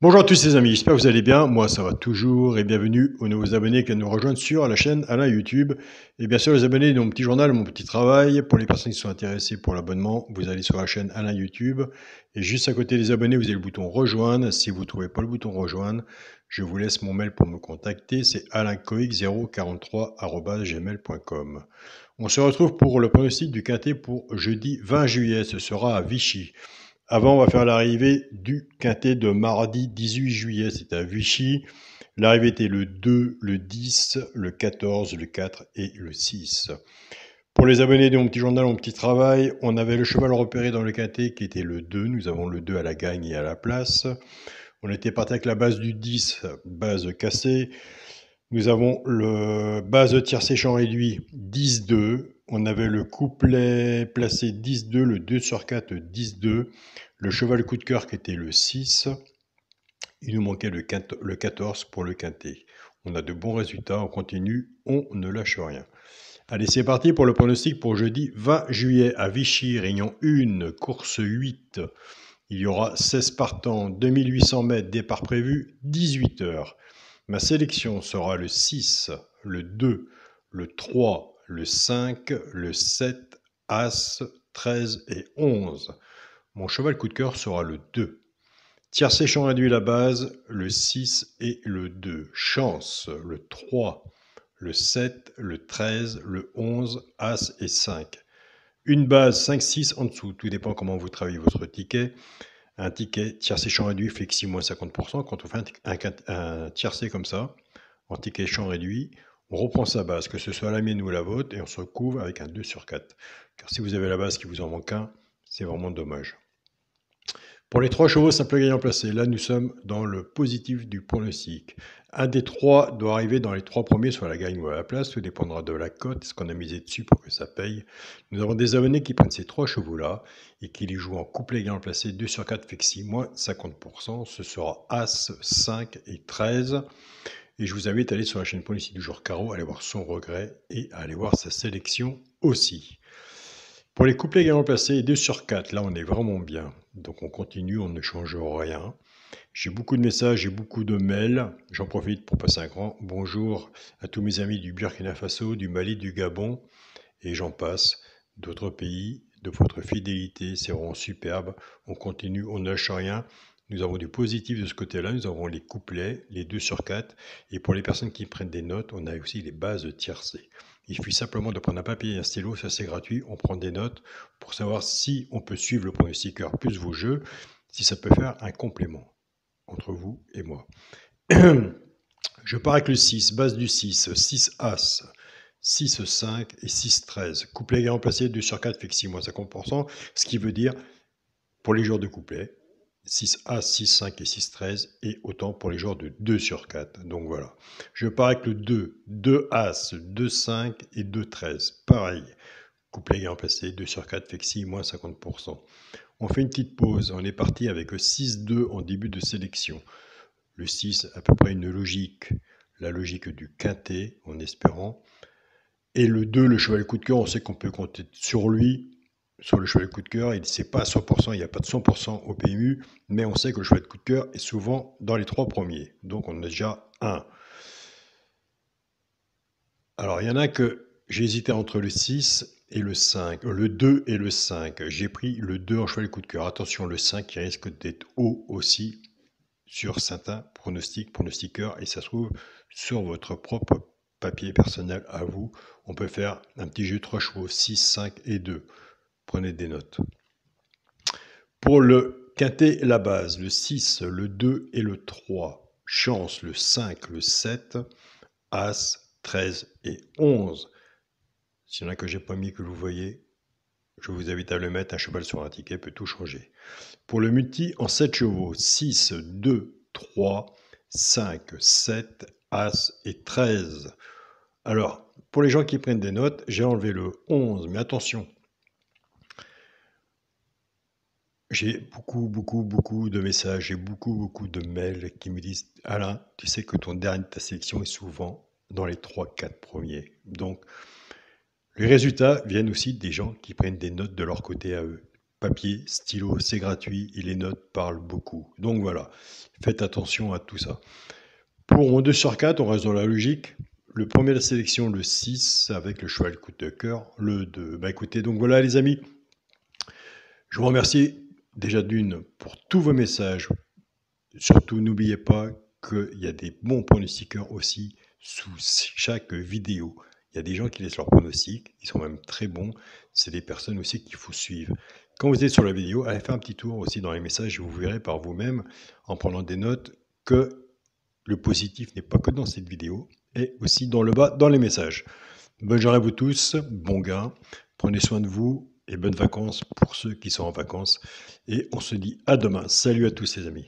Bonjour à tous les amis, j'espère que vous allez bien. Moi, ça va toujours et bienvenue aux nouveaux abonnés qui viennent nous rejoindre sur la chaîne Alain YouTube. Et bien sûr, les abonnés de mon petit journal, mon petit travail. Pour les personnes qui sont intéressées pour l'abonnement, vous allez sur la chaîne Alain YouTube. Et juste à côté des abonnés, vous avez le bouton rejoindre. Si vous ne trouvez pas le bouton rejoindre, je vous laisse mon mail pour me contacter. C'est alaincoic043@gmail.com. On se retrouve pour le pronostic du quintet pour jeudi 20 juillet. Ce sera à Vichy. Avant, on va faire l'arrivée du quintet de mardi 18 juillet. C'est à Vichy. L'arrivée était le 2, le 10, le 14, le 4 et le 6. Pour les abonnés de mon petit journal, mon petit travail, on avait le cheval repéré dans le quintet qui était le 2. Nous avons le 2 à la gagne et à la place. On était parti avec la base du 10, base cassée. Nous avons le base de tiercé champ réduit 10-2. On avait le couplet placé 10-2, le 2 sur 4 10-2. Le cheval coup de cœur qui était le 6. Il nous manquait le 14 pour le quintet. On a de bons résultats, on continue, on ne lâche rien. Allez, c'est parti pour le pronostic pour jeudi 20 juillet à Vichy, réunion 1, course 8. Il y aura 16 partants, 2800 mètres, départ prévu, 18 heures. Ma sélection sera le 6, le 2, le 3, le 5, le 7, As, 13 et 11. Mon cheval coup de cœur sera le 2. Tiercé champ réduit la base, le 6 et le 2. Chance, le 3, le 7, le 13, le 11, As et 5. Une base 5-6 en dessous, tout dépend comment vous travaillez votre ticket. Un ticket tiercé champ réduit flexi moins 50%. Quand on fait un tiercé comme ça, en ticket champ réduit, on reprend sa base, que ce soit la mienne ou la vôtre, et on se recouvre avec un 2 sur 4. Car si vous avez la base qui vous en manque un, c'est vraiment dommage. Pour les 3 chevaux simple gagnant placé, là nous sommes dans le positif du pronostic. Un des 3 doit arriver dans les 3 premiers, soit à la gagne ou à la place, tout dépendra de la cote, ce qu'on a misé dessus pour que ça paye. Nous avons des abonnés qui prennent ces 3 chevaux-là et qui les jouent en couplet gagnant placé 2 sur 4 flexi, moins 50%. Ce sera As, 5 et 13. Et je vous invite à aller sur la chaîne Pronostic du jour Carreau, aller voir son regret et à aller voir sa sélection aussi. Pour les couplets gagnants placés, 2 sur 4, là on est vraiment bien. Donc on continue, on ne change rien. J'ai beaucoup de messages, j'ai beaucoup de mails. J'en profite pour passer un grand bonjour à tous mes amis du Burkina Faso, du Mali, du Gabon, et j'en passe, d'autres pays, de votre fidélité, c'est vraiment superbe. On continue, on ne lâche rien. Nous avons du positif de ce côté-là, nous avons les couplets, les 2 sur 4, et pour les personnes qui prennent des notes, on a aussi les bases tiercées. Il suffit simplement de prendre un papier et un stylo, ça c'est gratuit, on prend des notes pour savoir si on peut suivre le pronostiqueur plus vos jeux, si ça peut faire un complément entre vous et moi. Je pars avec le 6, base du 6, 6 As, 6 5 et 6 13. Couplet gagnant placé 2 sur 4 fait que 6 moins 50%, ce qui veut dire pour les joueurs de couplet, 6 As, 6 5 et 6 13, et autant pour les joueurs de 2 sur 4. Donc voilà. Je pars avec le 2, 2 As, 2 5 et 2 13. Pareil. Couplet gagnant placé 2 sur 4 fait que 6 moins 50%. On fait une petite pause. On est parti avec 6-2 en début de sélection. Le 6, à peu près une logique, la logique du quintet, en espérant. Et le 2, le cheval coup de cœur, on sait qu'on peut compter sur lui, sur le cheval coup de cœur. Il n'est pas à 100%, il n'y a pas de 100% au PMU, mais on sait que le cheval coup de cœur est souvent dans les 3 premiers. Donc on a déjà un. Alors il y en a que j'ai hésité entre le 6 et le 5, le 2 et le 5. J'ai pris le 2 en cheval coup de cœur. Attention, le 5 qui risque d'être haut aussi sur certains pronostiqueurs, et ça se trouve sur votre propre papier personnel à vous. On peut faire un petit jeu 3 chevaux, 6, 5 et 2. Prenez des notes. Pour le quintet, la base, le 6, le 2 et le 3. Chance, le 5, le 7, As, 13 et 11. S'il y en a que j'ai pas mis que vous voyez, je vous invite à le mettre. Un cheval sur un ticket peut tout changer. Pour le multi en 7 chevaux, 6, 2, 3, 5, 7, As et 13. Alors, pour les gens qui prennent des notes, j'ai enlevé le 11, mais attention. J'ai beaucoup de messages, j'ai beaucoup de mails qui me disent « Alain, tu sais que ta sélection est souvent dans les 3-4 premiers. » Donc, les résultats viennent aussi des gens qui prennent des notes de leur côté à eux. papier, stylo, c'est gratuit et les notes parlent beaucoup. Donc voilà, faites attention à tout ça. Pour mon 2 sur 4, on reste dans la logique. Le premier de la sélection, le 6, avec le cheval coup de cœur. Le 2, bah écoutez, donc voilà les amis. Je vous remercie déjà d'une pour tous vos messages. Surtout, n'oubliez pas qu'il y a des bons pronostiqueurs aussi sous chaque vidéo. Il y a des gens qui laissent leurs pronostics, ils sont même très bons. C'est des personnes aussi qu'il faut suivre. Quand vous êtes sur la vidéo, allez faire un petit tour aussi dans les messages et vous verrez par vous-même, en prenant des notes, que le positif n'est pas que dans cette vidéo, et aussi dans le bas, dans les messages. Bonne journée à vous tous, bon gain, prenez soin de vous et bonnes vacances pour ceux qui sont en vacances. Et on se dit à demain. Salut à tous les amis.